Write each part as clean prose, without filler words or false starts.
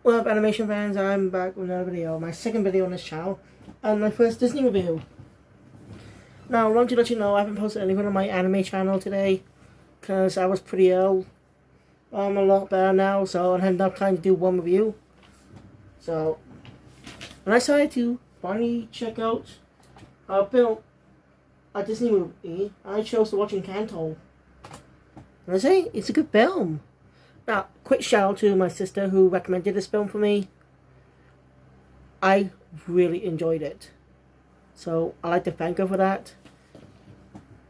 What up, animation fans? I'm back with another video, my second video on this channel, and my first Disney review. Now, I want to let you know I haven't posted anything on my anime channel today, because I was pretty ill. I'm a lot better now, so I had enough time to do one review. So, when I decided to finally check out a film, a Disney movie, I chose to watch Encanto. And I say, it's a good film. Now, quick shout out to my sister who recommended this film for me. I really enjoyed it. So, I'd like to thank her for that.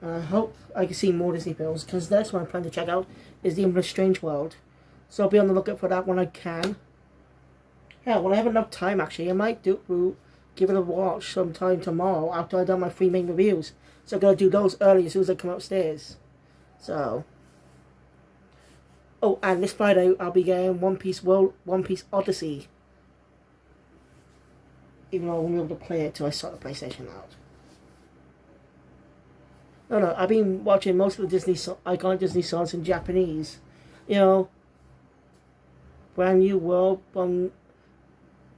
I hope I can see more Disney films, because that's what I'm planning to check out, is The Emperor's Strange World. So, I'll be on the lookout for that when I can. Yeah, when I have enough time, actually, I might give it a watch sometime tomorrow after I've done my 3 main reviews. So, I'm going to do those early as soon as I come upstairs. So... Oh, and this Friday I'll be getting One Piece Odyssey. Even though I won't be able to play it till I sort the PlayStation out. No, I've been watching most of the iconic Disney songs in Japanese. You know, Brand New World from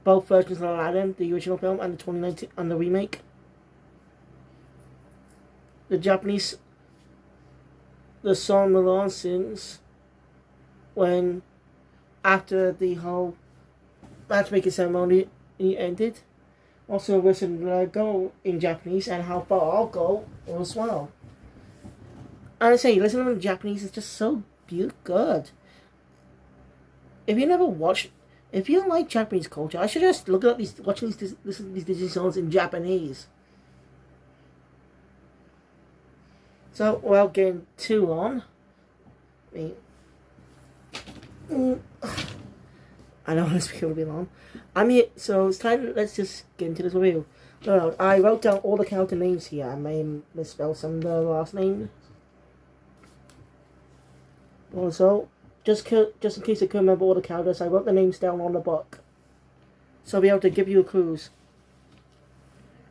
both versions of Aladdin, the original film, and the 2019 and the remake. The song Mulan sings when after the whole matchmaking ceremony ended. Also listen to Go in Japanese and How Far I'll Go as well. And I say, listening to Japanese is just so good. If you don't like Japanese culture, I suggest looking at listen to these Disney songs in Japanese. So, without getting too long, I don't want to speak over long. I'm here, so it's time. Let's just get into this review. No, I wrote down all the character names here. I may misspell some of the last names. Also, just in case I couldn't remember all the characters, I wrote the names down on the book, so I'll be able to give you clues.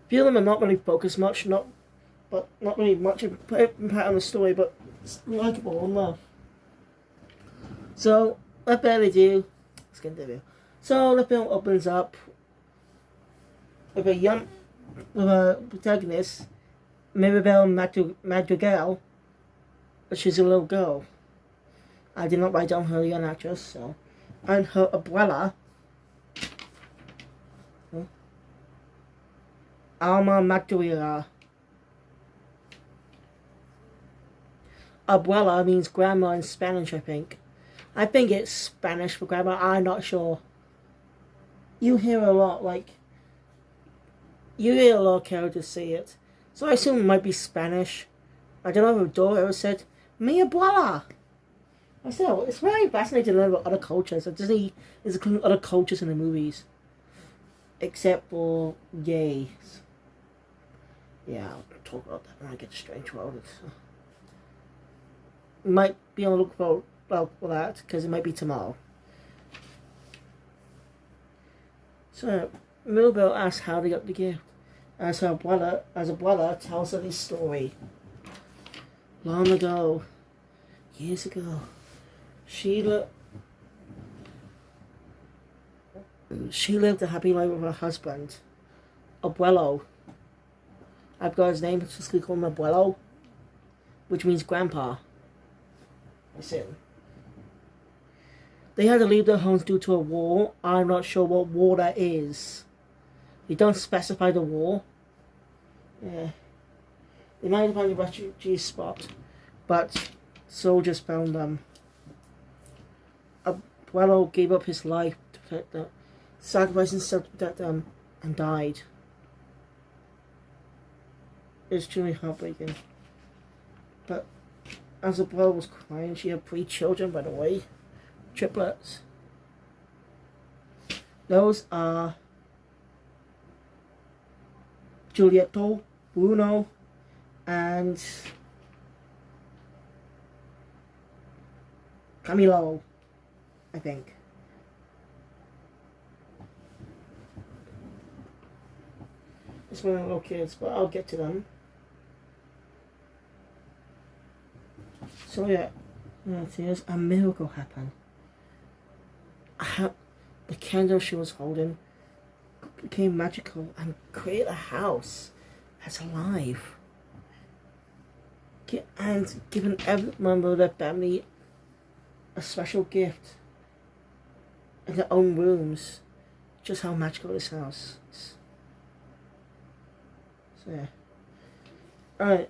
A few of them are not really focused much, not really much impact on the story, but it's likable enough. So, without further ado, let's get into the video. So, the film opens up with a protagonist, Mirabel Madrigal, which is a little girl. I did not write down her young actress, so. And her abuela, Alma Magdalena. Abuela means grandma in Spanish, I think. I think it's Spanish for grandma. I'm not sure. You hear a lot of characters say it. So I assume it might be Spanish. I don't know if a daughter ever said, Mi abuela. I said, it's very fascinating to learn about other cultures. So Disney is including other cultures in the movies. Except for gays. Yeah, I'll talk about that when I get to Strange World. Might be on the look for that, because it might be tomorrow. So, Mirabel asks how they got the gift, as her brother tells her this story. Long ago, years ago, she lived a happy life with her husband, Abuelo. I've got his name, just call him Abuelo, which means grandpa. I said. They had to leave their homes due to a war. I'm not sure what war that is. They don't specify the war. Yeah. They might have found a refugee spot, but soldiers found them. Abuelo gave up his life to protect them, sacrificed himself to protect them, and died. It's truly heartbreaking. But as Abuelo was crying, she had 3 children, by the way. Triplets. Those are Giulietto, Bruno, and Camilo, I think. It's one of the little kids, but I'll get to them. So yeah, here's a miracle happened. the candle she was holding became magical and created a house that's alive. And given every member of their family a special gift in their own rooms. Just how magical this house is. So yeah. Alright.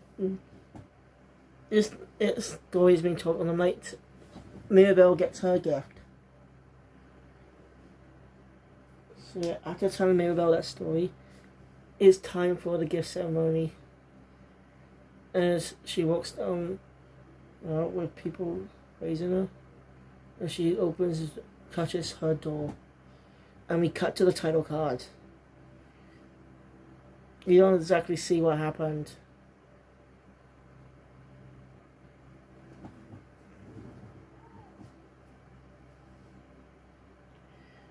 This story is being told on the night Mirabelle gets her gift. So yeah, after telling Mirabelle that story, it's time for the gift ceremony. As she walks down with people raising her, and she touches her door, and we cut to the title card. You don't exactly see what happened.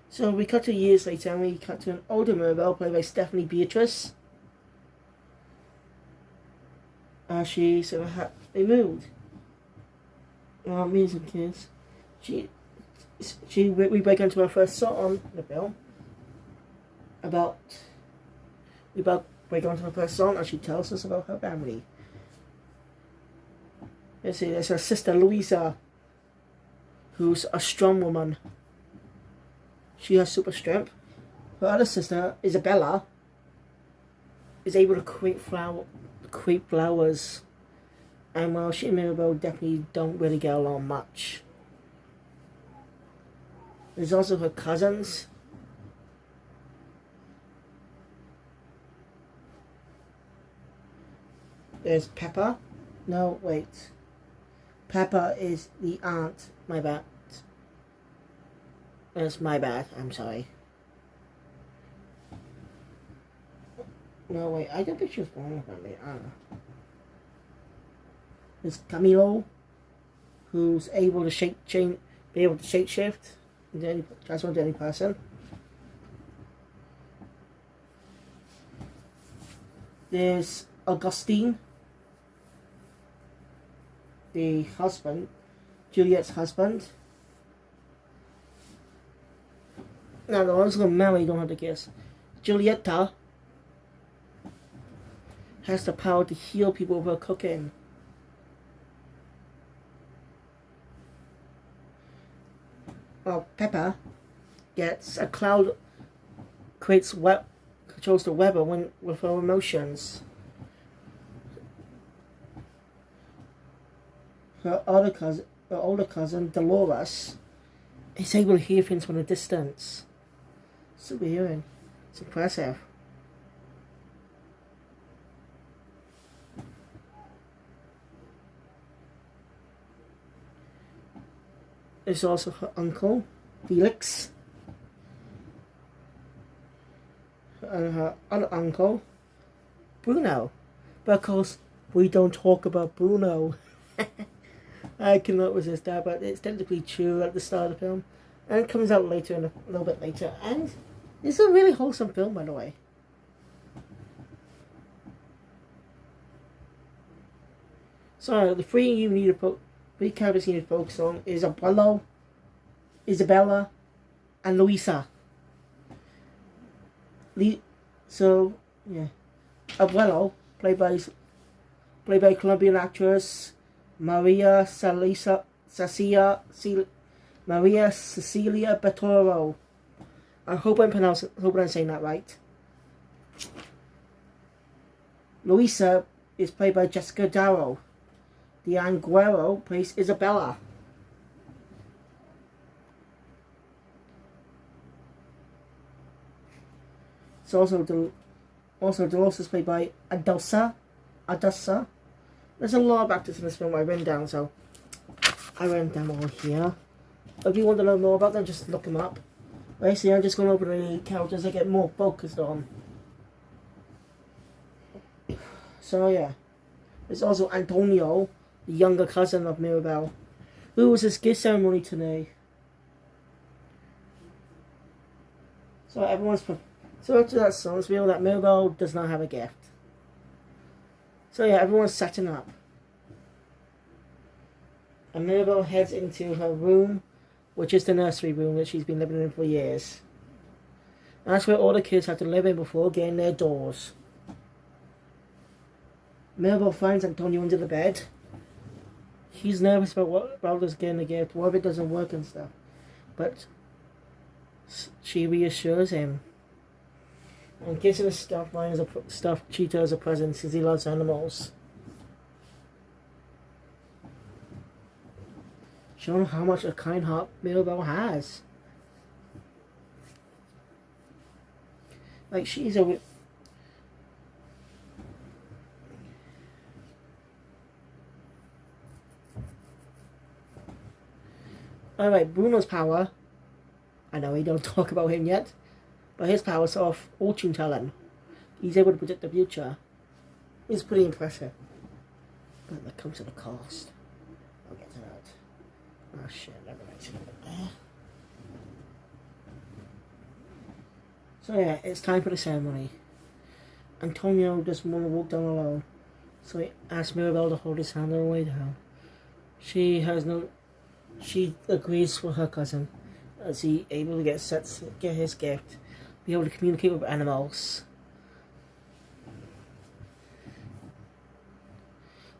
So we cut to years later, and we cut to an older Mirabelle played by Stephanie Beatrice. She sort of they moved. Me and some kids. We break into our first song in the film. We break onto the first song, and she tells us about her family. Let's see, there's her sister Louisa, who's a strong woman. She has super strength. Her other sister, Isabella, is able to create flowers. And while she and Mirabelle definitely don't really get along much. There's also her cousins. There's Peppa. No, wait. Peppa is the aunt. My bad. That's my bad. I'm sorry. No, wait. I don't think she was born with family. I don't know. There's Camilo, who's able to be able to shape shift into transform to any person. There's Augustine, the husband, Juliet's husband. Now the ones who are married don't have to guess. Julieta has the power to heal people with her cooking. Peppa gets a cloud, controls the weather with her emotions. Her older cousin, Dolores, is able to hear things from a distance. Super hearing. It's impressive. There's also her uncle, Felix. And her other uncle, Bruno. But of course, we don't talk about Bruno. I cannot resist that, but it's technically true at the start of the film. And it comes out later, a little bit later. And it's a really wholesome film, by the way. So, the three characters you need to focus on is Abuelo, Isabella, and Luisa. So, yeah. Abuelo, played by Colombian actress Maria Cecilia Betoro. I hope I'm saying that right. Luisa is played by Jessica Darrow. Diane Guerrero plays Isabella. It's also Dolores is played by Adessa. There's a lot of actors in this film I've written down, so I wrote them all here. If you want to know more about them, just look them up. Basically, I'm just going to open the characters I get more focused on. So yeah, there's also Antonio, the younger cousin of Mirabelle, who was his gift ceremony today. So after that song, it's revealed that Mirabelle does not have a gift. So yeah, everyone's setting up. And Mirabelle heads into her room, which is the nursery room that she's been living in for years. That's where all the kids have to live in before getting their doors. Mirabel finds Antonio under the bed. He's nervous about what Balder's getting a gift. What if it doesn't work and stuff? But she reassures him and gives him a stuffed cheetah as a present since he loves animals. Showing how much a kind heart Mirabel has. Like, she's a... Alright, Bruno's power. I know we don't talk about him yet. But his power is of fortune telling. He's able to predict the future. It's pretty impressive. But that comes at a cost. I'll get to that. Oh shit, never mind. There. So yeah, it's time for the ceremony. Antonio doesn't want to walk down alone. So he asks Mirabel to hold his hand on the way down. She agrees for her cousin, as he able to get his gift, be able to communicate with animals.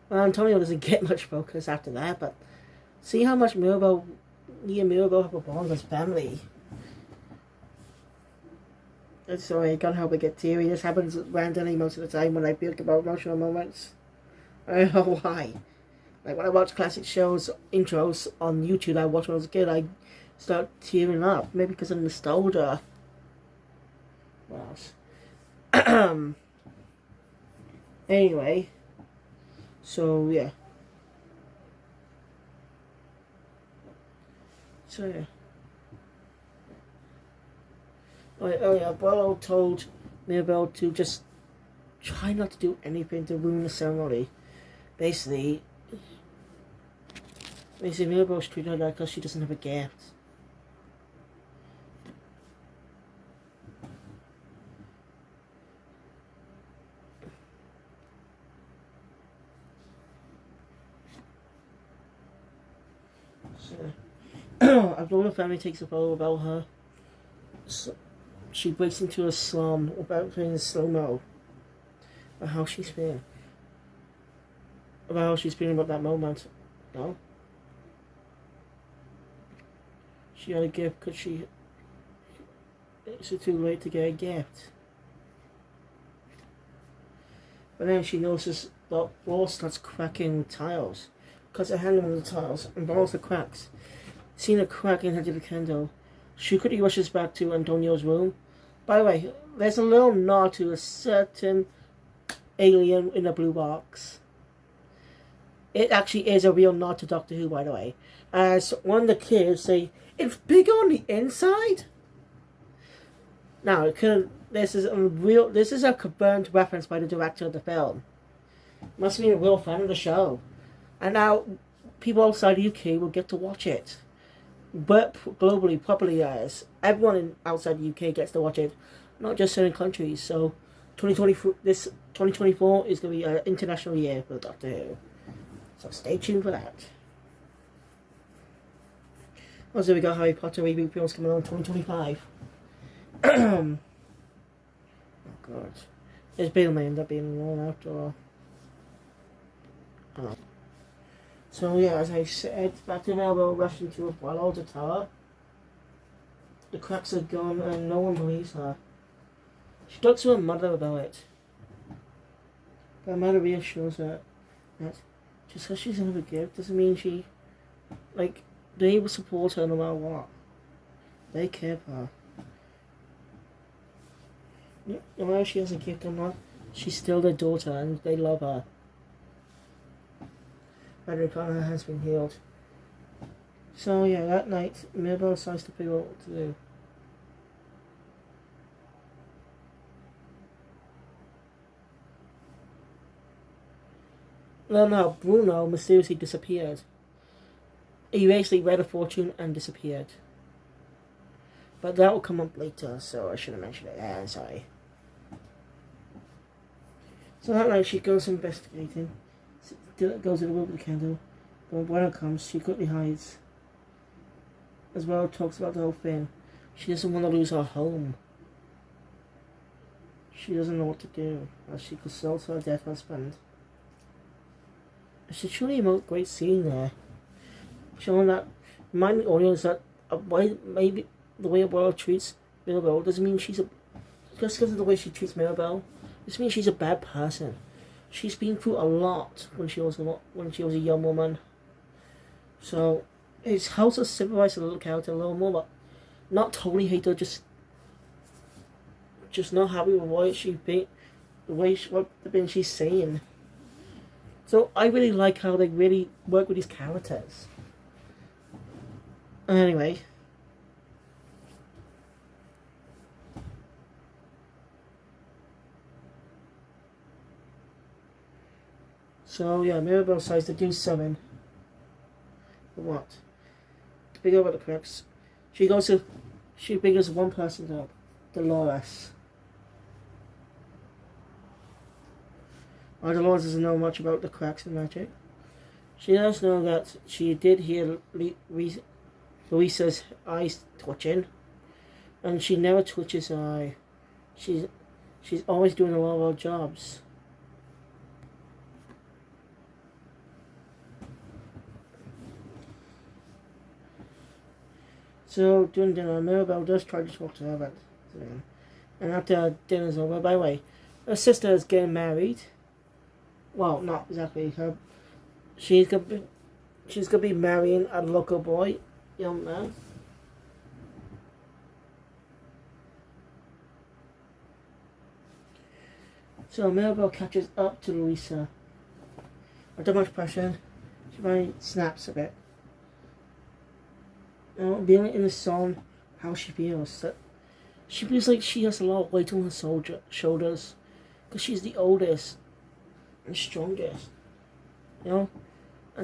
Well, Antonio doesn't get much focus after that, but see how much he and Mirabel have a bond as family. Sorry, I can't help but get teary. This happens randomly most of the time when I think about emotional moments. I don't know why. Like when I watch classic shows, intros on YouTube I watched when I was a kid, I start tearing up. Maybe because of nostalgia. What else? Anyway. So, yeah. So, yeah. Abuelo told Mirabel to just try not to do anything to ruin the ceremony. Basically, Mirabel's treated her like because she doesn't have a gift. So, Abdullah family takes a photo about her. So, she breaks into a slum about playing slow-mo. About how she's feeling. About how she's feeling about that moment. No? She had a gift because it's too late to get a gift. But then she notices the wall starts cracking with tiles. Cuts her hand on the tiles and follows the cracks. Seeing a crack in her the candle, she quickly rushes back to Antonio's room. By the way, there's a little nod to a certain alien in a blue box. It actually is a real nod to Doctor Who, by the way. As one of the kids say, it's bigger on the inside. Now, this is a confirmed reference by the director of the film. Must be a real fan of the show. And now, people outside the UK will get to watch it. But globally, properly as everyone outside the UK gets to watch it, not just certain countries. So, 2024 is going to be an international year for Doctor Who. So stay tuned for that. Also, we got Harry Potter reboot films coming on in 2025. Oh god, it's Bill may end up being one after all. Oh. So yeah, as I said, back to Melbourne rushing to a well-ordered tower. The cracks are gone and no one believes her. She talks to her mother about it. But her mother reassures her that just because she's in a gift doesn't mean they will support her no matter what. They care for her. No matter if she has a gift or not, she's still their daughter and they love her. Frederick Connor has been healed. So yeah, that night, Mirabel decides to figure out what to do. No, Bruno mysteriously disappeared. He basically read a fortune and disappeared. But that will come up later, so I should have mentioned it. I'm sorry. So that night she goes investigating. Goes to the room with the candle. But when it comes, she quickly hides. As well talks about the whole thing. She doesn't want to lose her home. She doesn't know what to do as she consults her dead husband. It's a truly great scene there, showing that, reminding the audience that maybe the way a world treats Mirabelle doesn't mean she's a, just because of the way she treats Mirabelle, this means she's a bad person. She's been through a lot when she was a young woman. So it helps us sympathize with the little character a little more, but not totally hate her. Just not happy with what what the things she's saying. So I really like how they really work with these characters. Anyway. So yeah, Mirabelle decides to do something. For what? To figure out the cracks. She figures one person out. Dolores. Dolores doesn't know much about the cracks in magic. She does know that she did hear Louisa's eyes twitching, and she never twitches her eye. She's always doing a lot of her jobs. So during dinner, Mirabelle does try to talk to her about it. And after dinner's over, by the way, her sister is getting married. Well, not exactly. She's gonna be marrying a local boy, young man. So Mirabelle catches up to Louisa. Under much pressure, she finally snaps a bit. Being in the song, how she feels. That she feels like she has a lot of weight on her shoulders, because she's the oldest and strongest, and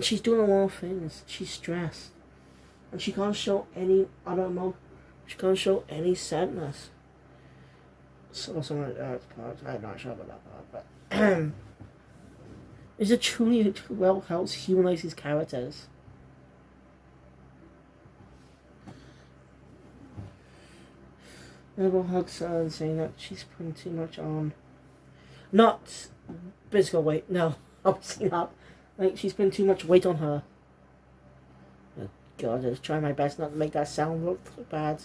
she's doing a lot of things. She's stressed, and she can't show any other emotion. She can't show any sadness. So something like that part. I'm not sure about that part, but it truly well helps humanize these characters. Mirabelle hugs her and saying that she's putting too much on. Not physical weight, no, obviously not. Like, she's putting too much weight on her. Oh, God, I was trying my best not to make that sound look bad.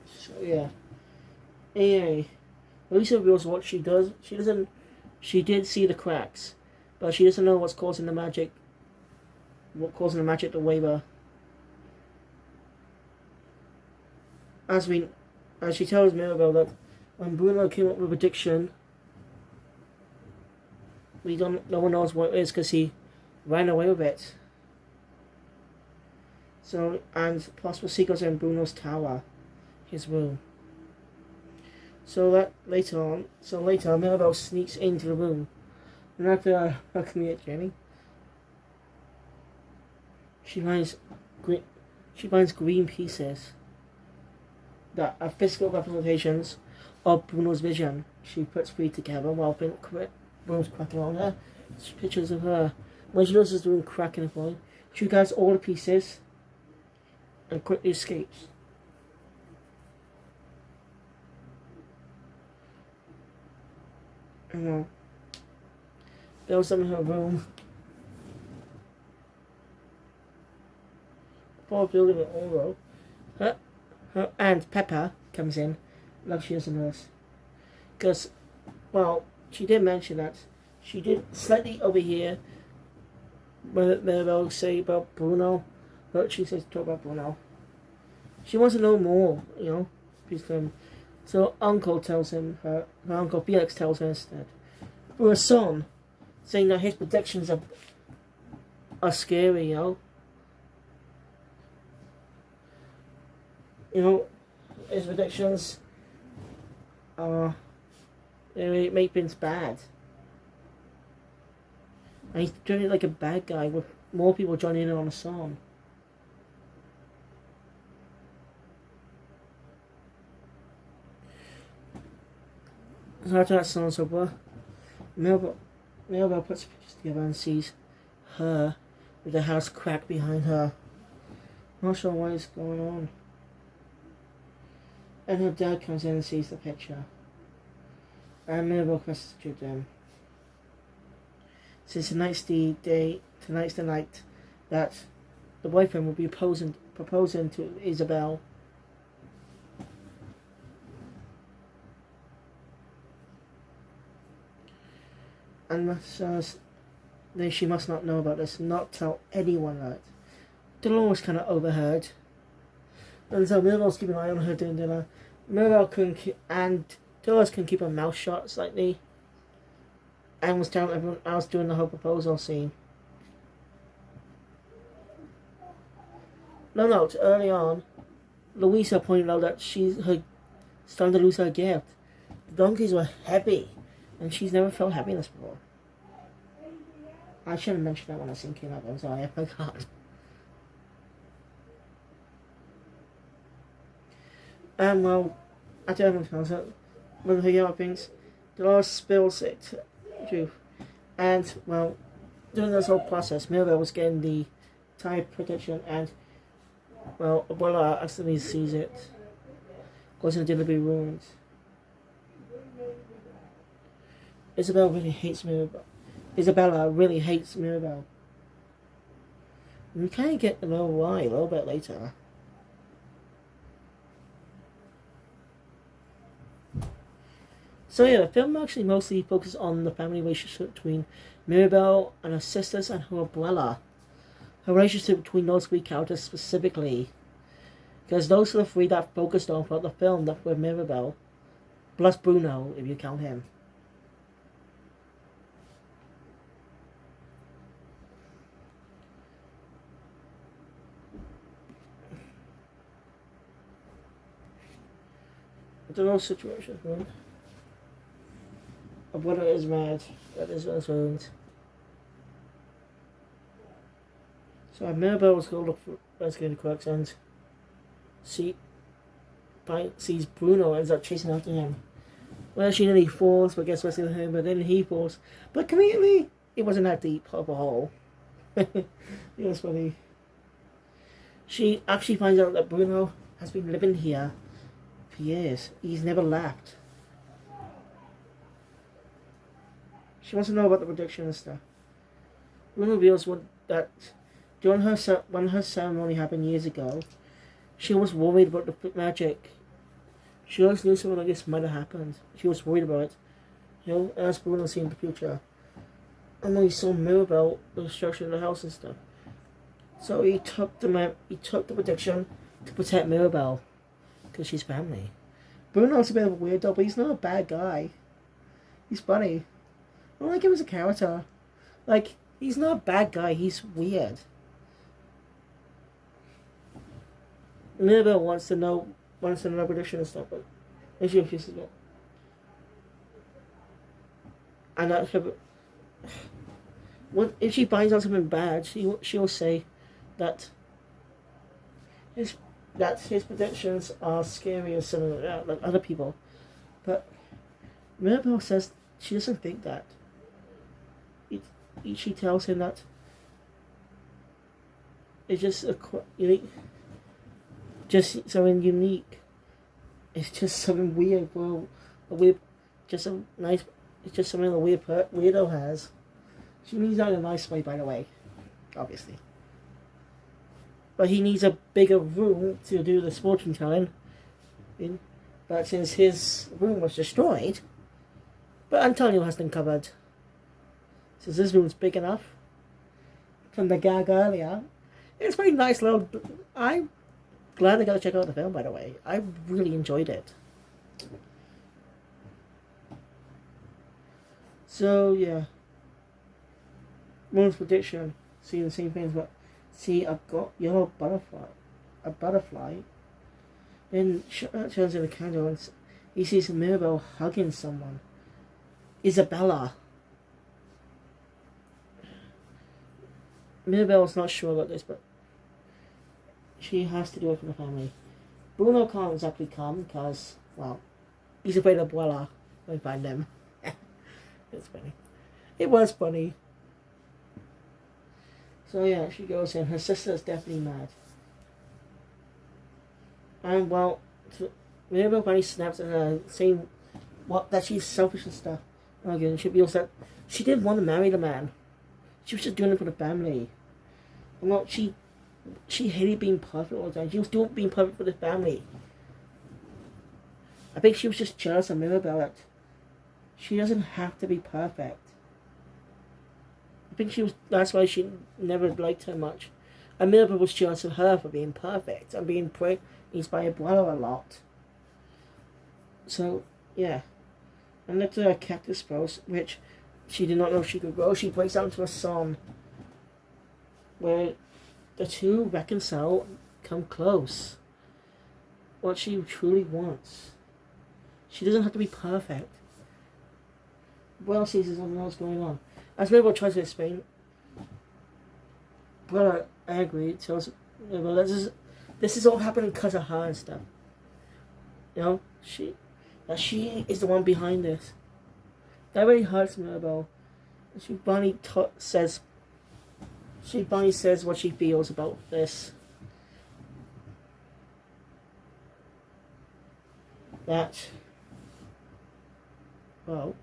So, yeah. Anyway, Lisa reveals what she does. She did see the cracks, but she doesn't know what's causing the magic. What causing the magic to waver. As she tells Mirabelle that when Bruno came up with a prediction, no one knows what it is because he ran away with it. So, and possible secrets in Bruno's tower, his room. So later, Mirabelle sneaks into the room, and after her commute Jenny, she finds green pieces that are physical representations of Bruno's vision. She puts three together while Bruno's cracking on her. It's pictures of her. When she notices doing cracking the boy, she grabs all the pieces and quickly escapes. And builds them in her room. Before building it all though, her aunt Pepper comes in like she is a nurse. Because, well, she did mention that she did slightly overhear Mirabelle say about Bruno, but she says to talk about Bruno. She wants to know more, So Uncle tells him, her Uncle Felix tells her instead. For her son, saying that his predictions are scary, his predictions they make things bad. And he's doing it like a bad guy with more people joining in on the song. So after that song's over, Mirabelle puts pictures together and sees her with the house crack behind her. Not sure what is going on. And her dad comes in and sees the picture. And Mirabel requests to them. Since tonight's the night that the boyfriend will be proposing to Isabel. And says that she must not know about this, not tell anyone about it. Dolores kind of overheard. And so Mirabel's keeping an eye on her during dinner. Mirabel and Dolores can keep her mouth shut slightly. And was telling everyone else during the whole proposal scene. Note, early on, Louisa pointed out that she's starting to lose her gift. The donkeys were heavy, and she's never felt happiness before. I should have mentioned that when I was thinking up. I'm sorry, I forgot. And well, after everyone tells her, when her yellow things, Dolores spills it too. And well, during this whole process, Mirabel was getting the tire protection, and well, Abuela accidentally sees it, causing the dinner to be ruined. Isabella really hates Mirabel. And we kind of get to know why a little bit later. So yeah, the film actually mostly focuses on the family relationship between Mirabel and her sisters and her abuela. Her relationship between those three characters specifically. Because those are the three that focused on throughout the film that were Mirabel. Plus Bruno, if you count him. I don't know the situation, man. Abuela is mad. That is what's ruined. So Mirabel was going to look for investigating the crux and sees Bruno ends up chasing after him. Well, she nearly falls, but gets rescued him, but then he falls. But conveniently, it wasn't that deep of a hole. It was funny. She actually finds out that Bruno has been living here for years. He's never left. She wants to know about the prediction and stuff. Bruno reveals that during when her ceremony happened years ago, she was worried about the magic. She always knew something like this might have happened. She was worried about it. As Bruno seen the future. And when he saw Mirabel, the destruction of the house and stuff. So he took the prediction to protect Mirabel. Because she's family. Bruno's a bit of a weirdo, but he's not a bad guy. He's funny. I like him as a character. Like, he's not a bad guy, he's weird. Mirabel wants to know prediction and stuff, but she refuses it. And what if she finds out something bad? She'll say that his predictions are scary or something like that, like other people. But Mirabel says she doesn't think that. She tells him that it's just just something unique. It's just something weird. Well, it's just something a weirdo has. She means that in a nice way, by the way, obviously. But he needs a bigger room to do the fortune telling. But since his room was destroyed, but Antonio has been covered. Since this room's big enough, from the gag earlier, it's a very nice little. I'm glad I got to check out the film, by the way. I really enjoyed it. So yeah, Moon's prediction. See the same things, but see, I've got yellow butterfly. Then turns in the candle and he sees Mirabel hugging someone. Isabella. Mirabel's not sure about this, but she has to do it for the family. Bruno can't exactly come because, well, he's afraid of Abuela when we find them. It's funny. It was funny. So yeah, she goes in. Her sister is definitely mad. And well, Mirabel finally snaps at her, saying that she's selfish and stuff. Again, she feels that she didn't want to marry the man. She was just doing it for the family. Well, she hated being perfect all the time. She was doing being perfect for the family. I think she was just jealous of Mirabel that she doesn't have to be perfect. I think that's why she never liked her much. And Mirabel was jealous of her for being perfect and being praised by her brother a lot. So, yeah. And that's a cactus grows, which she did not know she could grow. She breaks out into a song where the two reconcile, come close. What she truly wants. She doesn't have to be perfect. Well, sees doesn't know what's going on. As Mirabel tries to explain, brother angry tells Mirabel this is all happening because of her and stuff. You know, she is the one behind this. That really hurts Mirabel. She finally says what she feels about this. That, well,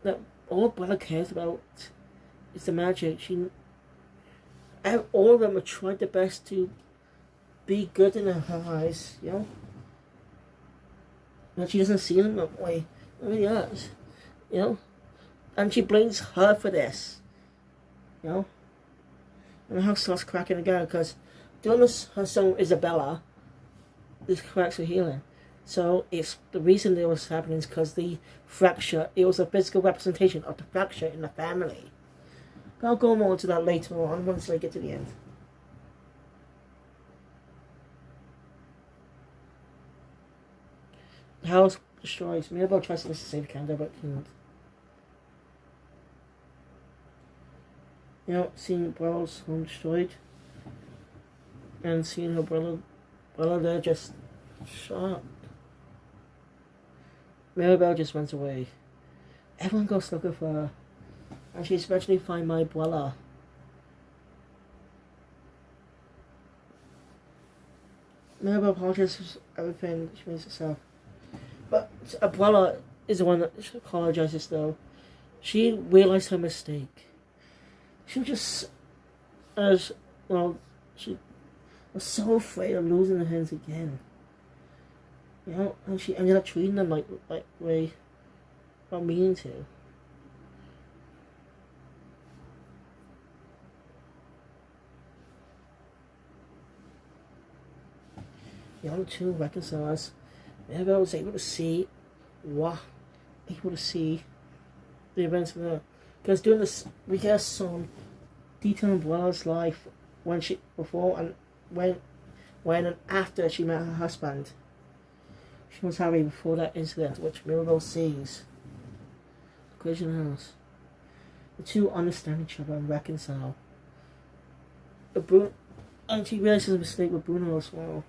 that all Bella cares about is the magic. All of them have tried their best to be good in her eyes, you know? But she doesn't see them that way. I mean, yes, you know? And she blames her for this, you know? And the house starts cracking again because her song Isabella, this cracks her healing. So it's the reason it was happening is because the fracture, it was a physical representation of the fracture in the family. I'll go more into that later on once I get to the end. The house destroys. Mirabel tries to save Canada but can't. You know, seeing Bella's home destroyed and seeing her brother there just shot. Mirabel just runs away. Everyone goes looking for her. And she eventually finds my Abuela. Mirabel apologizes for everything she makes herself. But Abuela is the one that apologizes though. She realized her mistake. She was just she was so afraid of losing her hands again. You know, and she ended up treating them like way not meaning to. The other two reconcilers, Mirabel was able to see the events of the. Because during this, we get a song detailing Bella's life before and when and after she met her husband. She was happy before that incident, which Mirabel sees. The Christian house. The two understand each other and reconcile. And she realizes a mistake with Bruno as well.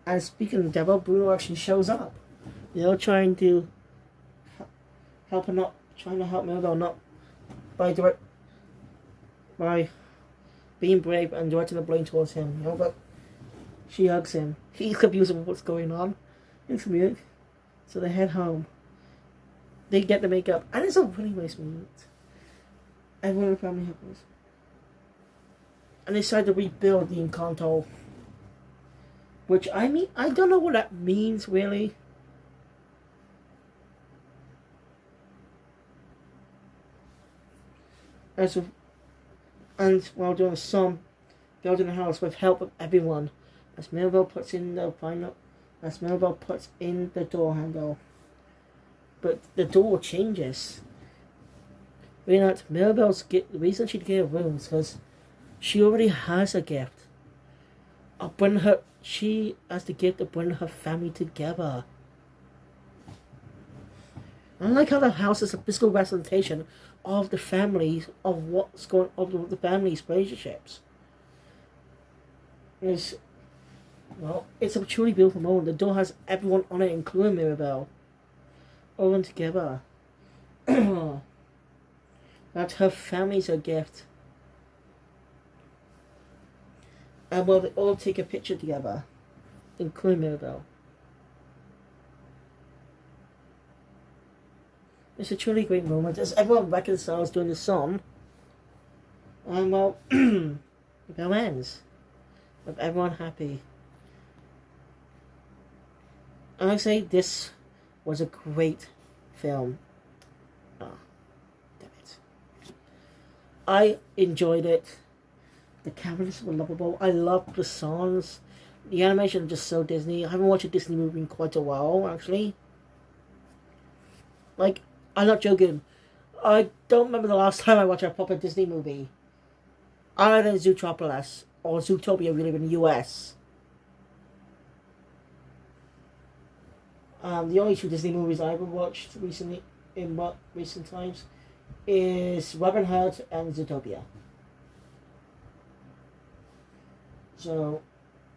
And speaking of the devil, Bruno actually shows up. You know, trying to help Mirabel not by being brave and directing the blame towards him, you know, but she hugs him. He's confused with what's going on. It's weird. So they head home. They get the makeup, and it's a really nice moment. Everyone in the family happens. And they decide to rebuild the Encanto. Which, I mean, I don't know what that means, really. And while doing some building a house with help of everyone, as Mirabel puts in the door handle. But the door changes. You know, Mirabel's the reason she get a room is because she already has a gift. She has the gift of bringing her family together. I like how the house is a physical representation of the families, of what's going on with the family's relationships. It's a truly beautiful moment. The door has everyone on it, including Mirabel. All in together. that her family's a gift. And will they all take a picture together, including Mirabel. It's a truly great moment as everyone reconciles during the song. And well, the film ends with everyone happy. And I say this was a great film. Oh, damn it. I enjoyed it. The characters were lovable. I loved the songs. The animation is just so Disney. I haven't watched a Disney movie in quite a while, actually. Like, I'm not joking. I don't remember the last time I watched a proper Disney movie. Other than Zootropolis or Zootopia, really, in the US. The only two Disney movies I ever watched recently, in recent times, is Robin Hood and Zootopia. So,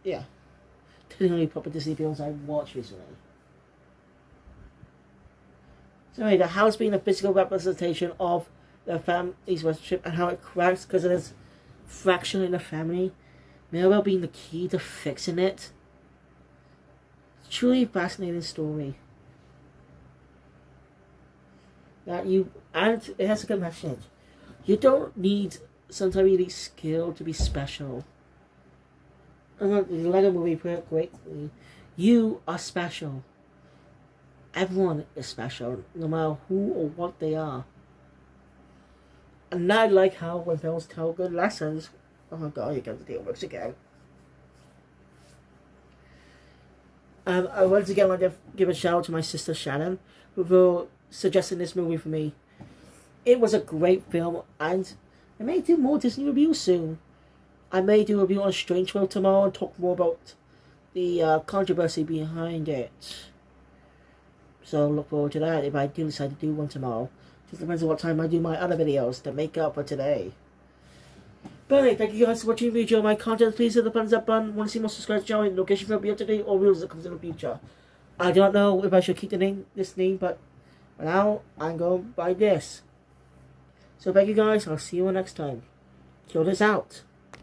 yeah. The only proper Disney films I watched recently. So anyway, the house being a physical representation of the family's relationship and how it cracks because of this fraction in the family. Mirabel being the key to fixing it. Truly fascinating story. And it has a good message. You don't need some type of really skill to be special. The Lego movie put it greatly. You are special. Everyone is special, no matter who or what they are. And I like how when films tell good lessons, oh my god, you get the deal works again. I once again like to give a shout out to my sister Shannon, who suggested this movie for me. It was a great film, and I may do more Disney reviews soon. I may do a review on Strange World tomorrow and talk more about the controversy behind it. So look forward to that if I do decide to do one tomorrow. Just depends on what time I do my other videos to make up for today. But anyway, thank you guys for watching the video. My content, please hit the thumbs up button. Want to see more, subscribe to the channel, location for a video today or videos that comes in the future. I don't know if I should keep this name, but for now I'm going by this. So thank you guys. I'll see you next time. Kill this out.